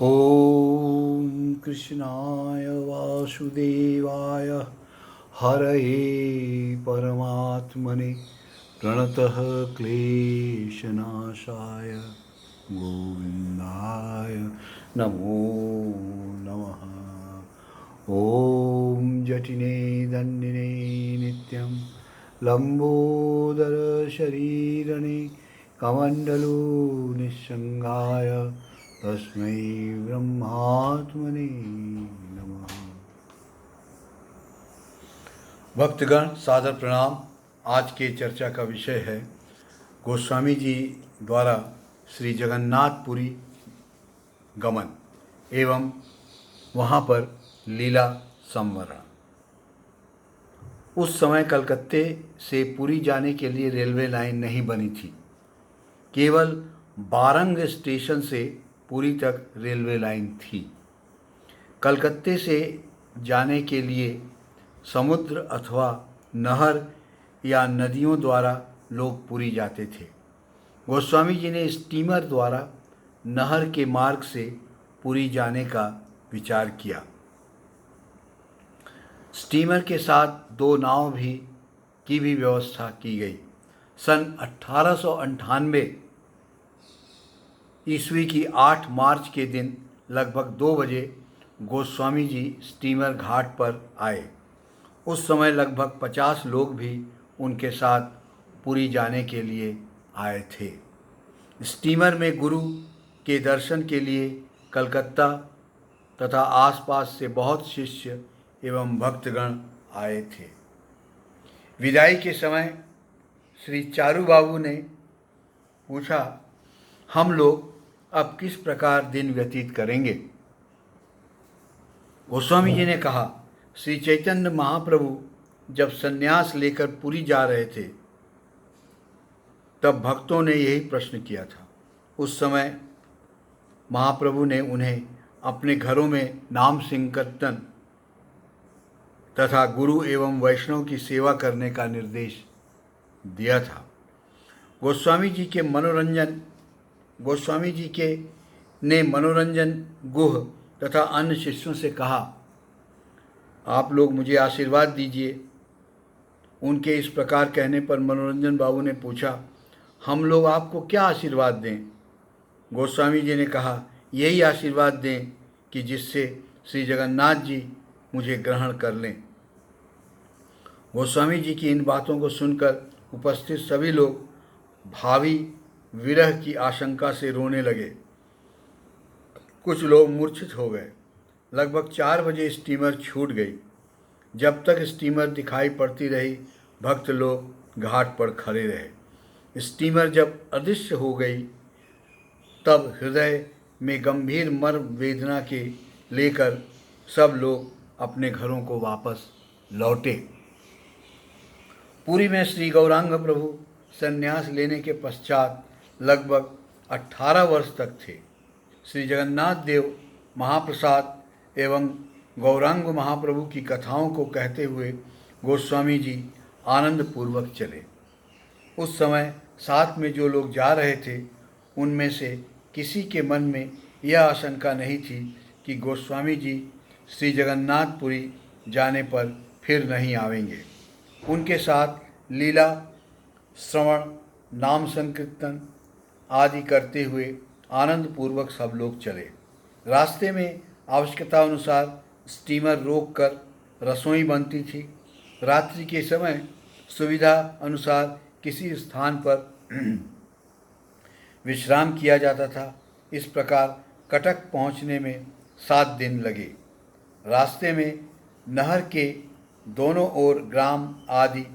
ॐ कृष्णाय वासुदेवाय हरये परमात्मने प्रणतः क्लेशनाशाय गोविन्दाय नमो नमः। ॐ जटिने दण्डिने नित्यं लम्बोदर शरीरने कमण्डलो निस्संगाय तस्मै ब्रह्मात्मने नमः। भक्तगण सादर प्रणाम। आज के चर्चा का विषय है गोस्वामी जी द्वारा श्री जगन्नाथपुरी गमन एवं वहाँ पर लीला संवरण। उस समय कलकत्ते से पुरी जाने के लिए रेलवे लाइन नहीं बनी थी। केवल बारंग स्टेशन से पुरी तक रेलवे लाइन थी। कलकत्ते से जाने के लिए समुद्र अथवा नहर या नदियों द्वारा लोग पुरी जाते थे। गोस्वामी जी ने स्टीमर द्वारा नहर के मार्ग से पुरी जाने का विचार किया। स्टीमर के साथ 2 नाव की भी व्यवस्था की गई। सन 1898 ईस्वी की 8 मार्च के दिन लगभग 2 बजे गोस्वामी जी स्टीमर घाट पर आए। उस समय लगभग 50 लोग भी उनके साथ पुरी जाने के लिए आए थे। स्टीमर में गुरु के दर्शन के लिए कलकत्ता तथा आसपास से बहुत शिष्य एवं भक्तगण आए थे। विदाई के समय श्री चारू बाबू ने पूछा, हम लोग अब किस प्रकार दिन व्यतीत करेंगे? गोस्वामी जी ने कहा, श्री चैतन्य महाप्रभु जब संन्यास लेकर पुरी जा रहे थे तब भक्तों ने यही प्रश्न किया था। उस समय महाप्रभु ने उन्हें अपने घरों में नाम संकीर्तन तथा गुरु एवं वैष्णव की सेवा करने का निर्देश दिया था। गोस्वामी जी ने मनोरंजन गुह तथा अन्य शिष्यों से कहा, आप लोग मुझे आशीर्वाद दीजिए। उनके इस प्रकार कहने पर मनोरंजन बाबू ने पूछा, हम लोग आपको क्या आशीर्वाद दें? गोस्वामी जी ने कहा, यही आशीर्वाद दें कि जिससे श्री जगन्नाथ जी मुझे ग्रहण कर लें। गोस्वामी जी की इन बातों को सुनकर उपस्थित सभी लोग भावी विरह की आशंका से रोने लगे। कुछ लोग मूर्छित हो गए। लगभग 4 बजे स्टीमर छूट गई। जब तक स्टीमर दिखाई पड़ती रही, भक्त लोग घाट पर खड़े रहे। स्टीमर जब अदृश्य हो गई तब हृदय में गंभीर मर्म वेदना के लेकर सब लोग अपने घरों को वापस लौटे। पुरी में श्री गौरांग प्रभु संन्यास लेने के पश्चात लगभग 18 वर्ष तक थे। श्री जगन्नाथ देव महाप्रसाद एवं गौरांग महाप्रभु की कथाओं को कहते हुए गोस्वामी जी आनंद पूर्वक चले। उस समय साथ में जो लोग जा रहे थे उनमें से किसी के मन में यह आशंका नहीं थी कि गोस्वामी जी श्री जगन्नाथपुरी जाने पर फिर नहीं आवेंगे। उनके साथ लीला श्रवण, नाम संकीर्तन आदि करते हुए आनंद पूर्वक सब लोग चले। रास्ते में आवश्यकता अनुसार स्टीमर रोककर रसोई बनती थी। रात्रि के समय सुविधा अनुसार किसी स्थान पर विश्राम किया जाता था। इस प्रकार कटक पहुंचने में 7 दिन लगे। रास्ते में नहर के दोनों ओर ग्राम आदि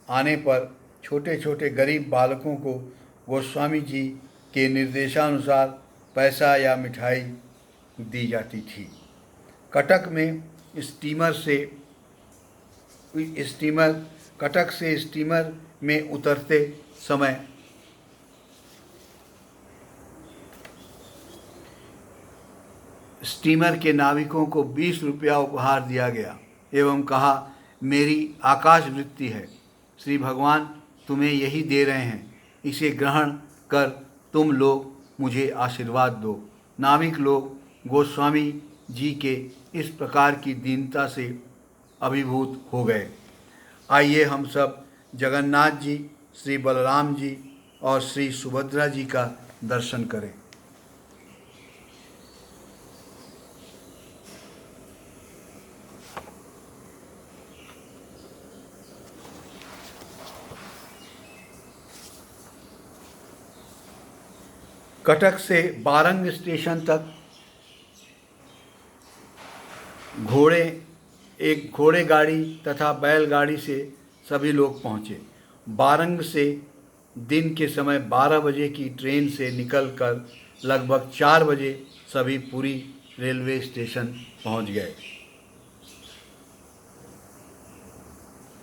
आने पर छोटे छोटे गरीब बालकों को गोस्वामी जी के निर्देशानुसार पैसा या मिठाई दी जाती थी। कटक से स्टीमर में उतरते समय स्टीमर के नाविकों को 20 रुपया उपहार दिया गया एवं कहा, मेरी आकाश वृत्ति है, श्री भगवान तुम्हें यही दे रहे हैं, इसे ग्रहण कर तुम लोग मुझे आशीर्वाद दो। नाविक लोग गोस्वामी जी के इस प्रकार की दीनता से अभिभूत हो गए। आइए हम सब जगन्नाथ जी, श्री बलराम जी और श्री सुभद्रा जी का दर्शन करें। कटक से बारंग स्टेशन तक एक घोड़े गाड़ी तथा बैलगाड़ी से सभी लोग पहुँचे। बारंग से दिन के समय 12 बजे की ट्रेन से निकलकर लगभग 4 बजे सभी पुरी रेलवे स्टेशन पहुँच गए।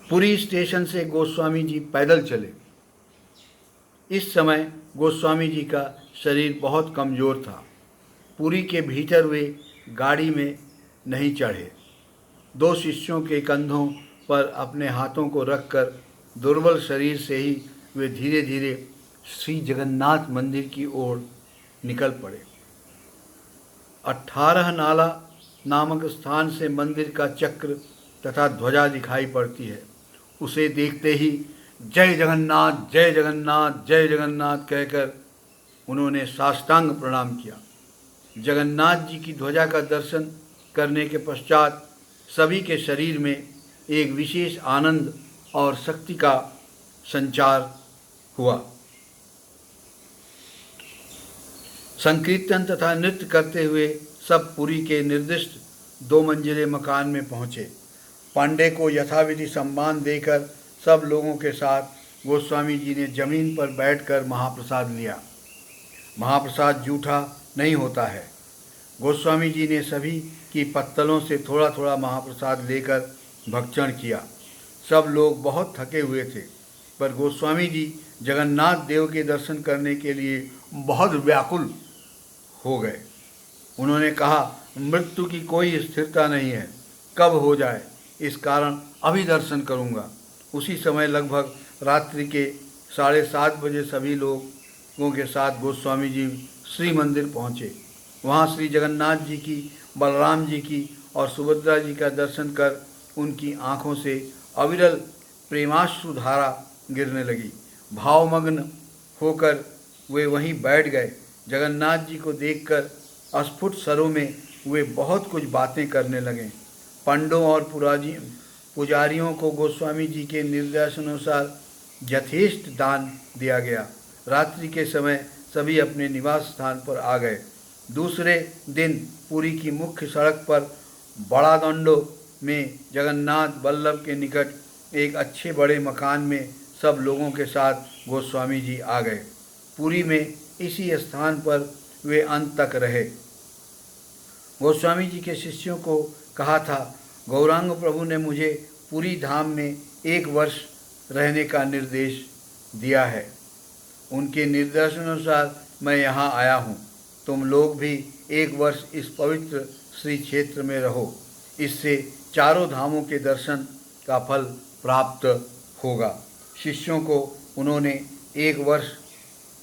पुरी स्टेशन से गोस्वामी जी पैदल चले। इस समय गोस्वामी जी का शरीर बहुत कमज़ोर था। पुरी के भीतर वे गाड़ी में नहीं चढ़े। 2 शिष्यों के कंधों पर अपने हाथों को रखकर दुर्बल शरीर से ही वे धीरे धीरे श्री जगन्नाथ मंदिर की ओर निकल पड़े। 18 नाला नामक स्थान से मंदिर का चक्र तथा ध्वजा दिखाई पड़ती है। उसे देखते ही जय जगन्नाथ, जय जगन्नाथ, जय जगन्नाथ कहकर उन्होंने साष्टांग प्रणाम किया। जगन्नाथ जी की ध्वजा का दर्शन करने के पश्चात सभी के शरीर में एक विशेष आनंद और शक्ति का संचार हुआ। संकीर्तन तथा नृत्य करते हुए सब पुरी के निर्दिष्ट 2 मंजिले मकान में पहुँचे। पांडे को यथाविधि सम्मान देकर सब लोगों के साथ गोस्वामी जी ने जमीन पर बैठकर महाप्रसाद लिया। महाप्रसाद जूठा नहीं होता है। गोस्वामी जी ने सभी की पत्तलों से थोड़ा थोड़ा महाप्रसाद लेकर भक्षण किया। सब लोग बहुत थके हुए थे, पर गोस्वामी जी जगन्नाथ देव के दर्शन करने के लिए बहुत व्याकुल हो गए। उन्होंने कहा, मृत्यु की कोई स्थिरता नहीं है, कब हो जाए, इस कारण अभी दर्शन करूंगा। उसी समय लगभग रात्रि के 7:30 बजे सभी लोगों के साथ गोस्वामी जी श्री मंदिर पहुँचे। वहाँ श्री जगन्नाथ जी की, बलराम जी की और सुभद्रा जी का दर्शन कर उनकी आँखों से अविरल प्रेमाश्रु धारा गिरने लगी। भावमग्न होकर वे वहीं बैठ गए। जगन्नाथ जी को देखकर अस्फुट स्वरों में वे बहुत कुछ बातें करने लगे। पंडों और पुजारियों को गोस्वामी जी के निर्देशानुसार यथेष्ट दान दिया गया। रात्रि के समय सभी अपने निवास स्थान पर आ गए। दूसरे दिन पुरी की मुख्य सड़क पर बड़ा दंडो में जगन्नाथ वल्लभ के निकट एक अच्छे बड़े मकान में सब लोगों के साथ गोस्वामी जी आ गए। पुरी में इसी स्थान पर वे अंत तक रहे। गोस्वामी जी के शिष्यों को कहा था, गौरांग प्रभु ने मुझे पुरी धाम में 1 वर्ष रहने का निर्देश दिया है। उनके निर्देशानुसार मैं यहाँ आया हूँ। तुम लोग भी 1 वर्ष इस पवित्र श्री क्षेत्र में रहो। इससे चारों धामों के दर्शन का फल प्राप्त होगा। शिष्यों को उन्होंने 1 वर्ष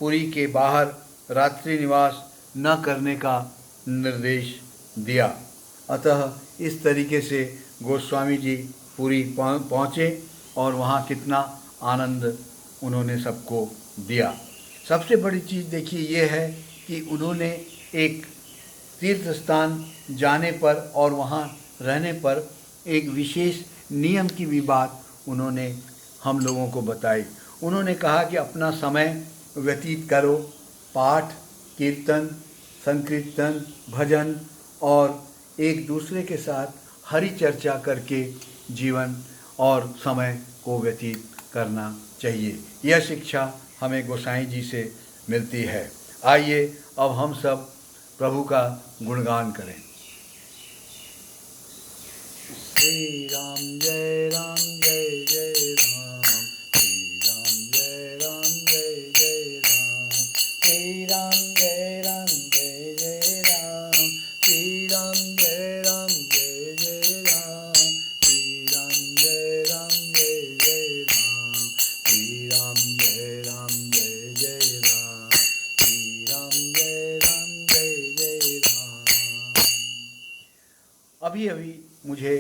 पुरी के बाहर रात्रि निवास न करने का निर्देश दिया। अतः इस तरीके से गोस्वामी जी पुरी पहुँचे और वहाँ कितना आनंद उन्होंने सबको दिया। सबसे बड़ी चीज़ देखिए ये है कि उन्होंने एक तीर्थ स्थान जाने पर और वहाँ रहने पर एक विशेष नियम की भी बात उन्होंने हम लोगों को बताई। उन्होंने कहा कि अपना समय व्यतीत करो पाठ, कीर्तन, संकीर्तन, भजन और एक दूसरे के साथ हरि चर्चा करके जीवन और समय को व्यतीत करना चाहिए। यह शिक्षा हमें गोसाई जी से मिलती है। आइए अब हम सब प्रभु का गुणगान करें। श्री राम जय राम जय जय राम, श्री राम जय राम जय जय राम, श्री राम जय राम जय जय राम, श्री राम जय राम जय जय राम, श्री राम जय राम जय जय राम, श्री राम जय राम जय जय राम, श्री राम जय राम जय जय राम। अभी अभी मुझे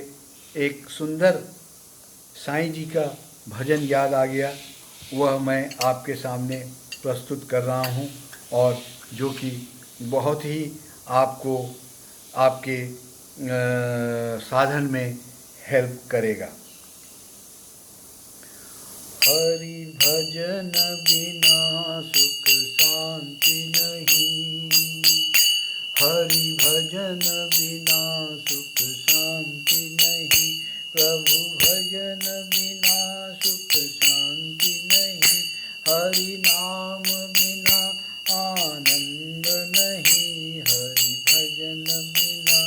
एक सुंदर साईं जी का भजन याद आ गया, वह मैं आपके सामने प्रस्तुत कर रहा हूँ, और जो कि बहुत ही आपको आपके साधन में हेल्प करेगा। हरि भजन बिना सुख शांति नहीं, हरि भजन बिना सुख शांति नहीं, प्रभु भजन बिना सुख शांति नहीं, हरि नाम बिना आनंद नहीं, हरि भजन बिना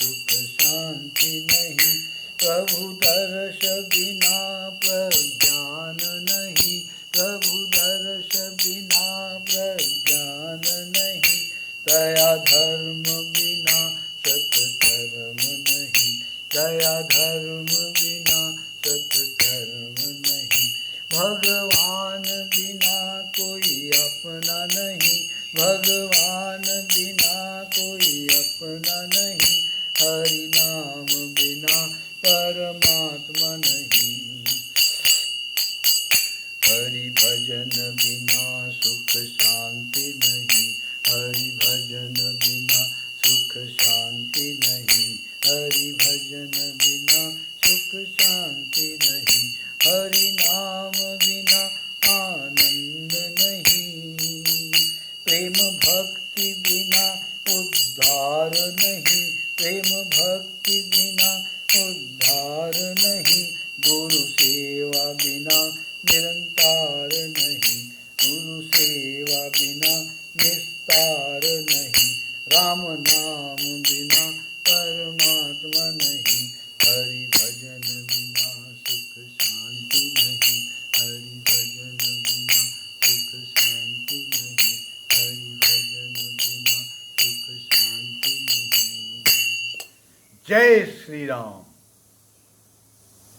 सुख शांति नहीं, प्रभु दर्श बिना प्रज्ञान नहीं, प्रभु दर्श बिना प्रज्ञान नहीं, दया धर्म बिना सत्कर्म नहीं, दया धर्म बिना सत्कर्म नहीं, भगवान बिना कोई अपना नहीं, भगवान बिना कोई अपना नहीं, हरि नाम बिना परमात्मा नहीं, हरि भजन बिना सुख शांति नहीं, हरि भजन बिना सुख शांति नहीं, हरि भजन बिना सुख शांति नहीं, हरि नाम बिना आनंद नहीं, प्रेम भक्ति बिना उद्धार नहीं, प्रेम भक्ति बिना उद्धार नहीं, गुरु सेवा बिना निरंकार नहीं, गुरु सेवा बिना निस्तार नहीं, राम नाम बिना परमात्मा नहीं, हरि भजन बिना सुख शांति नहीं, हरि भजन बिना सुख शांति नहीं, हरि भजन बिना सुख शांति नहीं। जय श्री राम।